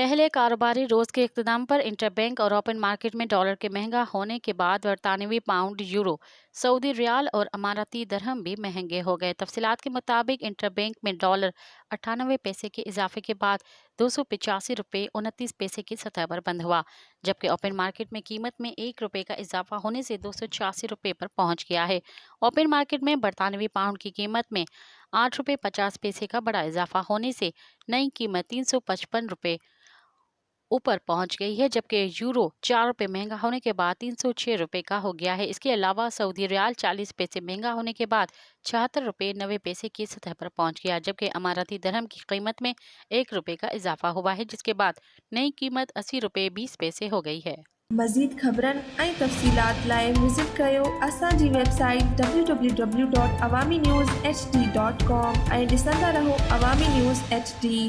पहले कारोबारी रोज के इख्तिताम पर इंटरबैंक और ओपन मार्केट में डॉलर के महंगा होने के बाद बरतानवी पाउंड, यूरो, सऊदी रियाल और अमाराती दरहम भी महंगे हो गए। तफसीलात के मुताबिक इंटरबैंक में डॉलर 98 पैसे के इजाफे के बाद 285 रुपये 29 पैसे की सतह पर बंद हुआ, जबकि ओपन मार्केट में कीमत में 1 रुपये का इजाफा होने से 286 रुपये पर पहुंच गया है। ओपन मार्केट में बरतानवी पाउंड की कीमत में 8 रुपये 50 पैसे का बड़ा इजाफा होने से नई कीमत 355 रुपये ऊपर पहुंच गई है, जबकि यूरो 4 रुपये महंगा होने के बाद 306 रुपये का हो गया है। इसके अलावा सऊदी रियाल 40 पैसे महंगा होने के बाद 76 रुपये 90 पैसे की सतह पर पहुंच गया, जबकि अमाराती दरहम की कीमत में 1 रुपये का इजाफा हुआ है, जिसके बाद नई कीमत 80 रुपये 20 पैसे हो गई है। मज़ीद ख़बरन ऐं तफ़सीलात लाइ विज़िट कयो असांजी वेबसाइट www.awamiNewsHD.com ऐं ॾिसंदा रहो अवामी न्यूज़ HD।